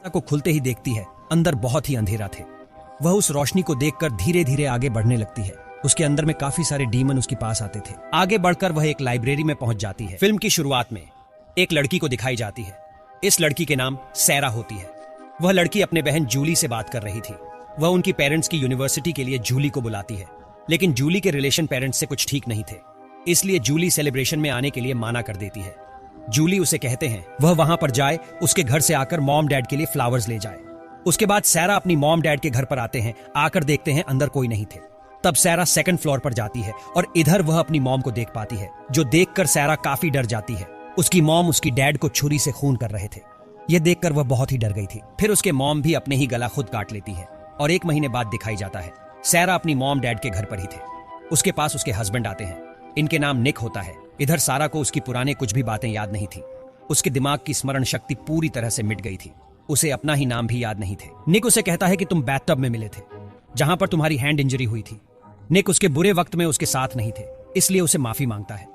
को खुलते ही देखती है अंदर बहुत ही अंधेरा थे। वह उस रोशनी को देखकर धीरे धीरे आगे बढ़ने लगती है। उसके अंदर में काफी सारे डीमन उसके पास आते थे। आगे बढ़कर वह एक लाइब्रेरी में पहुंच जाती है। फिल्म की शुरुआत में एक लड़की को दिखाई जाती है। इस लड़की के नाम सैरा होती है। वह लड़की अपने बहन जूली से बात कर रही थी। वह उनकी पेरेंट्स की यूनिवर्सिटी के लिए जूली को बुलाती है, लेकिन जूली के रिलेशन पेरेंट्स से कुछ ठीक नहीं थे, इसलिए जूली सेलिब्रेशन में आने के लिए माना कर देती है। जूली उसे कहते हैं वह वहां पर जाए, उसके घर से आकर मॉम डैड के लिए फ्लावर्स ले जाए। उसके बाद सैरा अपनी मॉम डैड के घर पर आते हैं। आकर देखते हैं अंदर कोई नहीं थे। तब सैरा सेकंड फ्लोर पर जाती है और इधर वह अपनी मॉम को देख पाती है, जो देखकर सैरा काफी डर जाती है। उसकी मॉम उसकी डैड को छुरी से खून कर रहे थे। यह देखकर वह बहुत ही डर गई थी। फिर उसके मॉम भी अपने ही गला खुद काट लेती है और 1 महीने बाद दिखाई जाता है सैरा अपनी मॉम डैड के घर पर ही थे। उसके पास उसके हस्बैंड आते हैं। इनके नाम निक होता है। इधर सारा को उसकी पुराने कुछ भी बातें याद नहीं थी। उसके दिमाग की स्मरण शक्ति पूरी तरह से मिट गई थी। उसे अपना ही नाम भी याद नहीं थे। निक उसे कहता है कि तुम बैथटब में मिले थे, जहां पर तुम्हारी हैंड इंजरी हुई थी। निक उसके बुरे वक्त में उसके साथ नहीं थे, इसलिए उसे माफी मांगता है।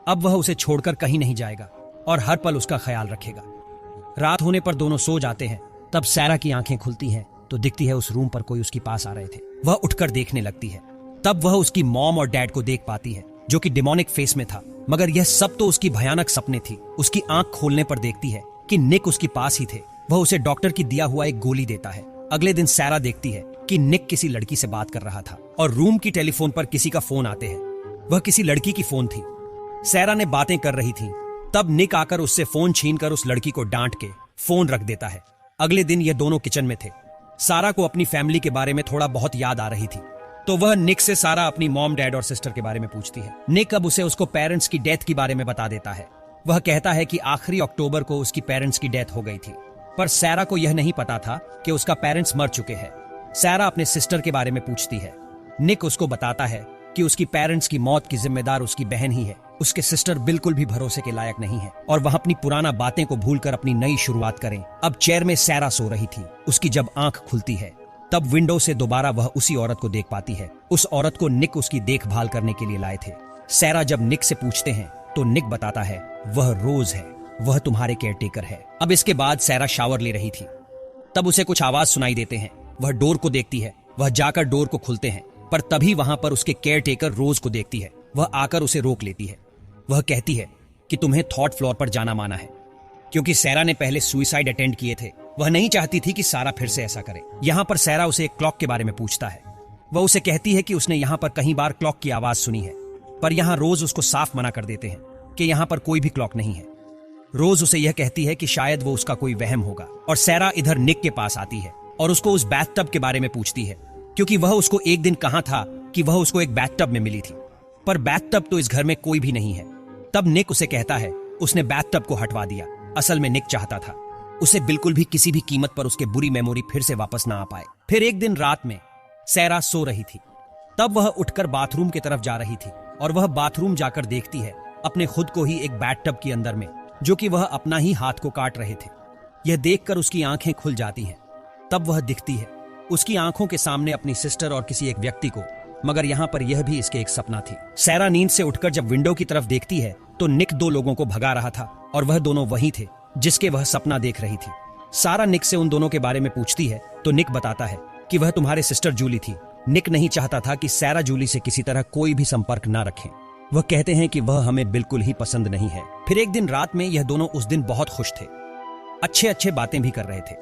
अब वह उसे छोड़कर कहीं नहीं जाएगा और हर पल उसका ख्याल रखेगा। रात होने पर दोनों सो जाते हैं। तब सैरा की आंखें खुलती हैं तो दिखती है उस रूम पर कोई उसके पास आ रहे थे। वह उठकर देखने लगती है। तब वह उसकी मॉम और डैड को देख पाती है, जो कि डिमोनिक फेस में था। मगर यह सब तो उसकी भयानक सपने थी। उसकी आंख खोलने पर देखती है कि निक उसके पास ही थे। वह उसे डॉक्टर की दिया हुआ एक गोली देता है। अगले दिन सैरा देखती है कि निक किसी लड़की से बात कर रहा था और रूम की टेलीफोन पर किसी का फोन आते हैं। वह किसी लड़की की फोन थी। सैरा ने बातें कर रही थी। तब निक आकर उससे फोन छीनकर उस लड़की को डांट के फोन रख देता है। अगले दिन ये दोनों किचन में थे। सारा को अपनी फैमिली के बारे में थोड़ा बहुत याद आ रही थी, तो वह निक से सारा अपनी मॉम डैड और सिस्टर के बारे में पूछती है। निक अब उसे उसको पेरेंट्स की डेथ के बारे में बता देता है। वह कहता है कि आखिरी अक्टूबर को उसकी पेरेंट्स की डेथ हो गई थी, पर सैरा को यह नहीं पता था कि उसका पेरेंट्स मर चुके हैं। सैरा अपने सिस्टर के बारे में पूछती है। निक उसको बताता है कि उसकी पेरेंट्स की मौत की जिम्मेदार उसकी बहन ही है। उसके सिस्टर बिल्कुल भी भरोसे के लायक नहीं है और वह अपनी पुराना बातें को भूलकर अपनी नई शुरुआत करें। अब चेयर में सैरा सो रही थी। उसकी जब आंख खुलती है तब विंडो से दोबारा वह उसी औरत को देख पाती है। उस औरत को निक उसकी देखभाल करने के लिए लाए थे। सैरा जब निक से पूछते हैं तो निक बताता है वह रोज है, वह तुम्हारे केयरटेकर है। अब इसके बाद सैरा शावर ले रही थी। तब उसे कुछ आवाज सुनाई देते हैं। वह डोर को देखती है। वह जाकर डोर को खोलते हैं, पर तभी वहां पर उसके केयरटेकर रोज को देखती है। वह आकर उसे रोक लेती है। वह कहती है कि तुम्हें थर्ड फ्लोर पर जाना माना है, क्योंकि सैरा ने पहले सुसाइड अटेम्प्ट किए थे। वह नहीं चाहती थी कि सारा फिर से ऐसा करे। यहाँ पर सैरा उसे एक क्लॉक के बारे में पूछता है। वह उसे कहती है कि उसने यहाँ पर कई बार क्लॉक की आवाज सुनी है, पर यहाँ रोज उसको साफ मना कर देते हैं कि यहाँ पर कोई भी क्लॉक नहीं है। रोज उसे यह कहती है कि शायद वो उसका कोई वहम होगा। और सैरा इधर निक के पास आती है और उसको उस बैथटब के बारे में पूछती है, क्योंकि वह उसको एक दिन कहा था कि वह उसको एक बैथटब में मिली थी, पर बैथटब तो इस घर में कोई भी नहीं है। तब निक उसे कहता है उसने बैथटब को हटवा दिया। असल में निक चाहता था उसे बिल्कुल भी किसी भी कीमत पर उसके बुरी मेमोरी फिर से वापस ना आ पाए। फिर एक दिन रात में सैरा सो रही थी। तब वह उठकर बाथरूम की तरफ जा रही थी और वह बाथरूम जाकर देखती है अपने खुद को ही एक बैथटब के अंदर में, जो कि वह अपना ही हाथ को काट रहे थे। यह देखकर उसकी आंखें खुल जाती हैं। तब वह दिखती है उसकी आंखों के सामने अपनी सिस्टर और किसी एक व्यक्ति को, मगर यहाँ पर यह भी इसके एक सपना थी। सैरा नींद से उठकर जब विंडो की तरफ देखती है तो निक 2 लोगों को भगा रहा था और वह दोनों वही थे जिसके वह सपना देख रही थी। सारा निक से उन दोनों के बारे में पूछती है तो निक बताता है कि वह तुम्हारे सिस्टर जूली थी। निक नहीं चाहता था कि सैरा जूली से किसी तरह कोई भी संपर्क ना रखें। वह कहते हैं कि वह हमें बिल्कुल ही पसंद नहीं है। फिर एक दिन रात में यह दोनों उस दिन बहुत खुश थे, अच्छे अच्छे बातें भी कर रहे थे।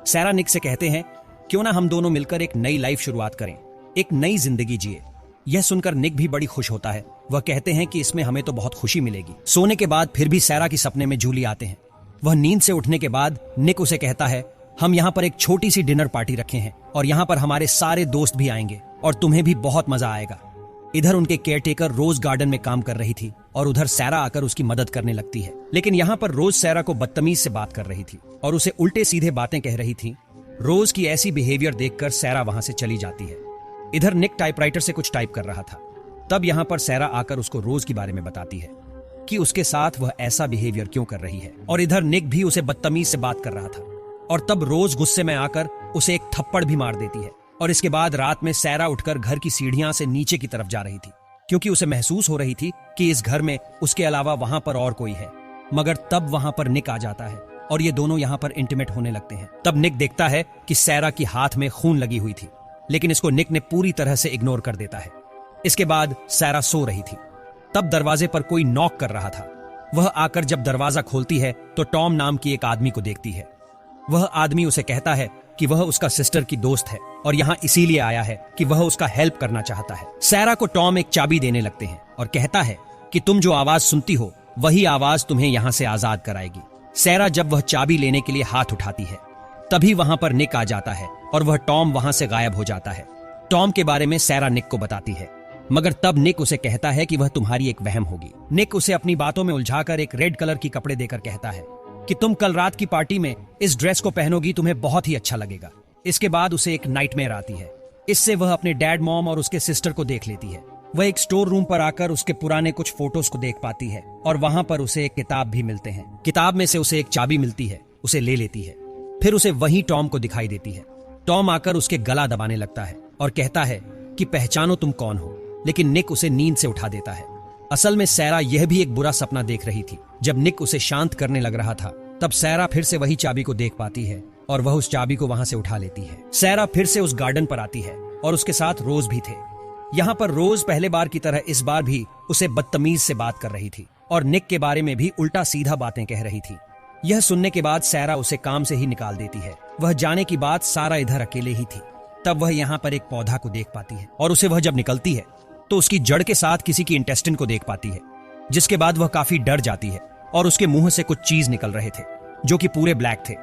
सैरा निक से कहते हैं क्यों ना हम दोनों मिलकर एक नई लाइफ शुरुआत करें, एक नई जिंदगी जिए। यह सुनकर निक भी बड़ी खुश होता है। वह कहते हैं कि इसमें हमें तो बहुत खुशी मिलेगी। सोने के बाद फिर भी सैरा के सपने में जूली आते हैं। वह नींद से उठने के बाद निक उसे कहता है हम यहाँ पर एक छोटी सी डिनर पार्टी रखे हैं और यहाँ पर हमारे सारे दोस्त भी आएंगे और तुम्हें भी बहुत मजा आएगा। इधर उनके केयरटेकर रोज गार्डन में काम कर रही थी और उधर सैरा आकर उसकी मदद करने लगती है। लेकिन यहाँ पर रोज सैरा को बदतमीज से बात कर रही थी और उसे उल्टे सीधे बातें कह रही थी। रोज की ऐसी बिहेवियर देखकर सैरा वहां से चली जाती है। इधर निक टाइपराइटर से कुछ टाइप कर रहा था। तब यहाँ पर सैरा आकर उसको रोज के बारे में बताती है कि उसके साथ वह ऐसा बिहेवियर क्यों कर रही है, और इधर निक भी उसे बदतमीज से बात कर रहा था। और तब रोज गुस्से में आकर उसे एक थप्पड़ भी मार देती है। और इसके बाद रात में सैरा उठकर घर की सीढ़ियां से नीचे की तरफ जा रही थी, क्योंकि उसे महसूस हो रही थी कि इस घर में उसके अलावा वहां पर और कोई है। मगर तब वहां पर निक आ जाता है और ये दोनों यहाँ पर इंटीमेट होने लगते हैं। तब निक देखता है कि सैरा की हाथ में खून लगी हुई थी, लेकिन इसको निक ने पूरी तरह से इग्नोर कर देता है। इसके बाद सैरा सो रही थी। तब दरवाजे पर कोई नॉक कर रहा था। वह आकर जब दरवाजा खोलती है तो टॉम नाम की एक आदमी को देखती है। वह आदमी उसे कहता है कि वह उसका सिस्टर की दोस्त है और यहाँ इसीलिए आया है कि वह उसका हेल्प करना चाहता है। सैरा को टॉम एक चाबी देने लगते हैं और कहता है कि तुम जो आवाज सुनती हो वही आवाज तुम्हें यहाँ से आजाद कराएगी। सैरा जब वह चाबी लेने के लिए हाथ उठाती है तभी वहां पर निक आ जाता है और वह टॉम वहां से गायब हो जाता है। टॉम के बारे में सैरा निक को बताती है, मगर तब निक उसे कहता है कि वह तुम्हारी एक वहम होगी। निक उसे अपनी बातों में उलझाकर एक रेड कलर की कपड़े देकर कहता है कि तुम कल रात की पार्टी में इस ड्रेस को पहनोगी, तुम्हें बहुत ही अच्छा लगेगा। इसके बाद उसे एक नाइटमेयर आती है। इससे वह अपने डैड, मॉम और उसके सिस्टर को देख लेती है। वह एक स्टोर रूम पर आकर उसके पुराने कुछ फोटोज को देख पाती है और वहां पर उसे एक किताब भी मिलते हैं। किताब में से उसे एक चाबी मिलती है, उसे ले लेती है। फिर उसे वही टॉम को दिखाई देती है। टॉम आकर उसके गला दबाने लगता है और कहता है कि पहचानो तुम कौन हो, लेकिन निक उसे नींद से उठा देता है। असल में सैरा यह भी एक बुरा सपना देख रही थी। जब निक उसे शांत करने लग रहा था तब सैरा फिर से वही चाबी को देख पाती है और वह उस चाबी को वहां से उठा लेती है। सैरा फिर से उस गार्डन पर आती है और उसके साथ रोज भी थे। यहाँ पर रोज पहले बार की तरह इस बार भी उसे बदतमीज से बात कर रही थी और निक के बारे में भी उल्टा सीधा बातें कह रही थी। यह सुनने के बाद सैरा उसे काम से ही निकाल देती है। वह जाने की बात सारा इधर अकेले ही थी। तब वह यहाँ पर एक पौधा को देख पाती है और उसे वह जब निकलती है तो उसकी जड़ के साथ किसी की इंटेस्टिन को देख पाती है, जिसके बाद वह काफी डर जाती है और उसके मुंह से कुछ चीज निकल रहे थे जो कि पूरे ब्लैक थे,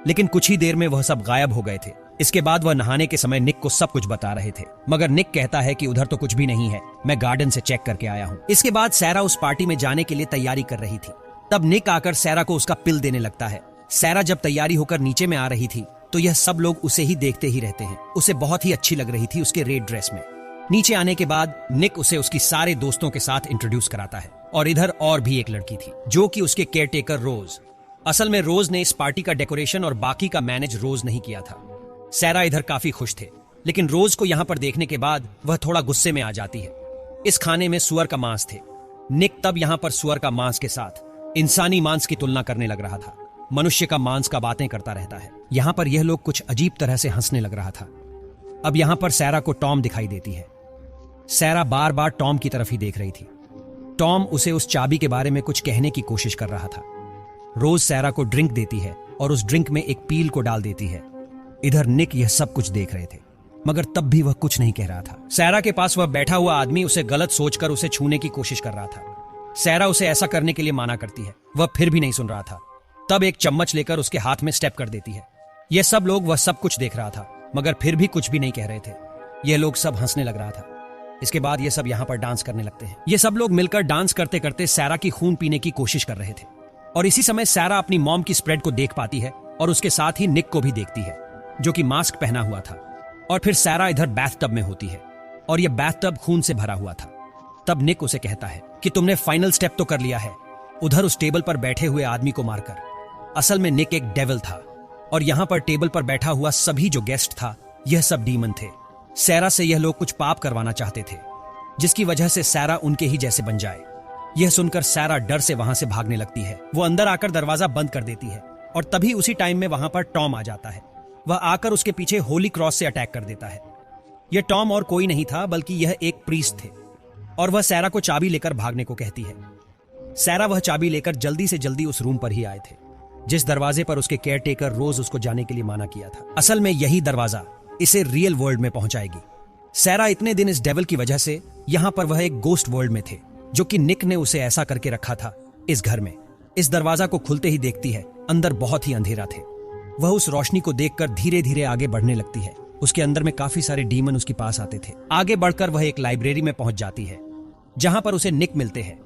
लेकिन कुछ ही देर में वह सब गायब हो गए थे। इसके बाद वह नहाने के समय निक को सब कुछ बता रहे थे, मगर निक कहता है कि उधर तो कुछ भी नहीं है, मैं गार्डन से चेक करके आया हूँ। इसके बाद सैरा उस पार्टी में जाने के लिए तैयारी कर रही थी। तब निक आकर सैरा को उसका पिल देने लगता है। सैरा जब तैयारी होकर नीचे में आ रही थी तो यह सब लोग उसे ही देखते ही रहते हैं। उसे बहुत ही अच्छी लग रही थी उसके रेड ड्रेस में। नीचे आने के बाद निक उसे उसकी सारे दोस्तों के साथ इंट्रोड्यूस कराता है और इधर और भी एक लड़की थी जो कि उसके केयरटेकर रोज। असल में रोज ने इस पार्टी का डेकोरेशन और बाकी का मैनेज रोज नहीं किया था। सैरा इधर काफी खुश थे, लेकिन रोज को यहाँ पर देखने के बाद वह थोड़ा गुस्से में आ जाती है। इस खाने में सुअर का मांस थे। निक तब यहाँ पर सुअर का मांस के साथ इंसानी मांस की तुलना करने लग रहा था। मनुष्य का मांस का बातें करता रहता है। यहाँ पर यह लोग कुछ अजीब तरह से हंसने लग रहा था। अब यहाँ पर सैरा को टॉम दिखाई देती है। सैरा बार बार टॉम की तरफ ही देख रही थी। टॉम उसे उस चाबी के बारे में कुछ कहने की कोशिश कर रहा था। रोज सैरा को ड्रिंक देती है और उस ड्रिंक में एक पील को डाल देती है। इधर निक यह सब कुछ देख रहे थे, मगर तब भी वह कुछ नहीं कह रहा था। सैरा के पास वह बैठा हुआ आदमी उसे गलत सोचकर उसे छूने की कोशिश कर रहा था। सैरा उसे ऐसा करने के लिए माना करती है, वह फिर भी नहीं सुन रहा था। तब एक चम्मच लेकर उसके हाथ में स्टेप कर देती है। यह सब लोग वह सब कुछ देख रहा था, मगर फिर भी कुछ भी नहीं कह रहे थे। यह लोग सब हंसने लग रहा था। इसके बाद ये सब यहाँ पर डांस करने लगते हैं। ये सब लोग मिलकर डांस करते करते सैरा की खून पीने की कोशिश कर रहे थे और इसी समय सैरा अपनी मॉम की स्प्रेड को देख पाती है और उसके साथ ही निक को भी देखती है जो कि मास्क पहना हुआ था। और फिर सैरा इधर बैथटब में होती है और यह बैथटब खून से भरा हुआ था। तब निक उसे कहता है कि तुमने फाइनल स्टेप तो कर लिया है, उधर उस टेबल पर बैठे हुए आदमी को मारकर। असल में निक एक डेविल था और यहाँ पर टेबल पर बैठा हुआ सभी जो गेस्ट था यह सब डीमन थे। सैरा से यह लोग कुछ पाप करवाना चाहते थे, जिसकी वजह से सैरा उनके ही जैसे बन जाए। यह सुनकर सैरा डर से वहां से भागने लगती है। वो अंदर आकर दरवाजा बंद कर देती है और तभी उसी टाइम में वहां पर टॉम आ जाता है। वह आकर उसके पीछे होली क्रॉस से अटैक कर देता है। यह टॉम और कोई नहीं था बल्कि यह एक प्रीस्ट थे और वह सैरा को चाबी लेकर भागने को कहती है। सैरा वह चाबी लेकर जल्दी से जल्दी उस रूम पर ही आए थे जिस दरवाजे पर उसके केयरटेकर रोज उसको जाने के लिए माना किया था। असल में यही दरवाजा इसे रियल वर्ल्ड में पहुंचाएगी। सैरा इतने दिन इस डेविल की वजह से यहाँ पर वह एक गोस्ट वर्ल्ड में थे, जो कि निक ने उसे ऐसा करके रखा था इस घर में। इस दरवाजा को खुलते ही देखती है अंदर बहुत ही अंधेरा थे। वह उस रोशनी को देखकर धीरे धीरे आगे बढ़ने लगती है। उसके अंदर में काफी सारे डीमन उसके पास आते थे। आगे बढ़कर वह एक लाइब्रेरी में पहुंच जाती है जहां पर उसे निक मिलते हैं।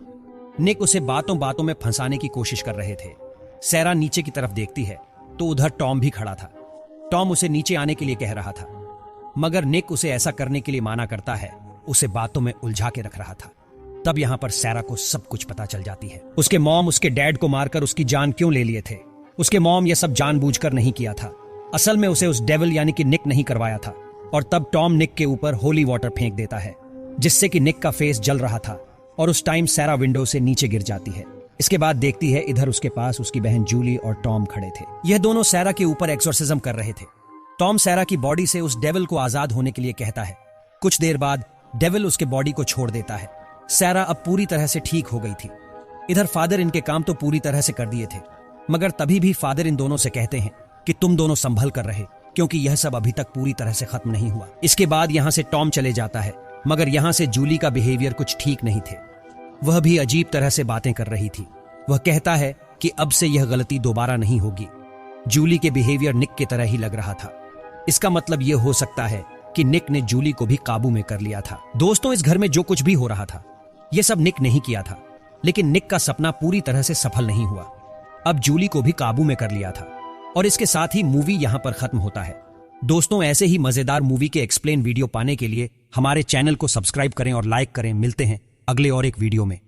निक उसे बातों बातों में फंसाने की कोशिश कर रहे थे। सैरा नीचे की तरफ देखती है तो उधर टॉम भी खड़ा था। टॉम उसे नीचे आने के लिए कह रहा था, मगर निक उसे ऐसा करने के लिए माना करता है, उसे बातों में उलझा के रख रहा था। तब यहाँ पर सैरा को सब कुछ पता चल जाती है। उसके मॉम उसके डैड को मारकर उसकी जान क्यों ले लिए थे। उसके मॉम यह सब जानबूझकर नहीं किया था। असल में उसे उस डेविल यानी कि निक नहीं करवाया था। और तब टॉम निक के ऊपर होली वाटर फेंक देता है, जिससे कि निक का फेस जल रहा था और उस टाइम सैरा विंडो से नीचे गिर जाती है। इसके बाद देखती है इधर उसके पास उसकी बहन जूली और टॉम खड़े थे। यह दोनों सैरा के ऊपर एक्सोर्सिज्म कर रहे थे। टॉम सैरा की बॉडी से उस डेविल को आजाद होने के लिए कहता है। कुछ देर बाद डेविल उसके बॉडी को छोड़ देता है। सैरा अब पूरी तरह से ठीक हो गई थी। इधर फादर इनके काम तो पूरी तरह से कर दिए थे, मगर तभी भी फादर इन दोनों से कहते हैं कि तुम दोनों संभल कर रहे, क्योंकि यह सब अभी तक पूरी तरह से खत्म नहीं हुआ। इसके बाद यहां से टॉम चले जाता है, मगर यहां से जूली का बिहेवियर कुछ ठीक नहीं थे। वह भी अजीब तरह से बातें कर रही थी। वह कहता है कि अब से यह गलती दोबारा नहीं होगी। जूली के बिहेवियर निक की तरह ही लग रहा था। इसका मतलब यह हो सकता है कि निक ने जूली को भी काबू में कर लिया था। दोस्तों, इस घर में जो कुछ भी हो रहा था यह सब निक नहीं किया था, लेकिन निक का सपना पूरी तरह से सफल नहीं हुआ। अब जूली को भी काबू में कर लिया था और इसके साथ ही मूवी यहां पर खत्म होता है। दोस्तों, ऐसे ही मजेदार मूवी के एक्सप्लेन वीडियो पाने के लिए हमारे चैनल को सब्सक्राइब करें और लाइक करें। मिलते हैं अगले और एक वीडियो में।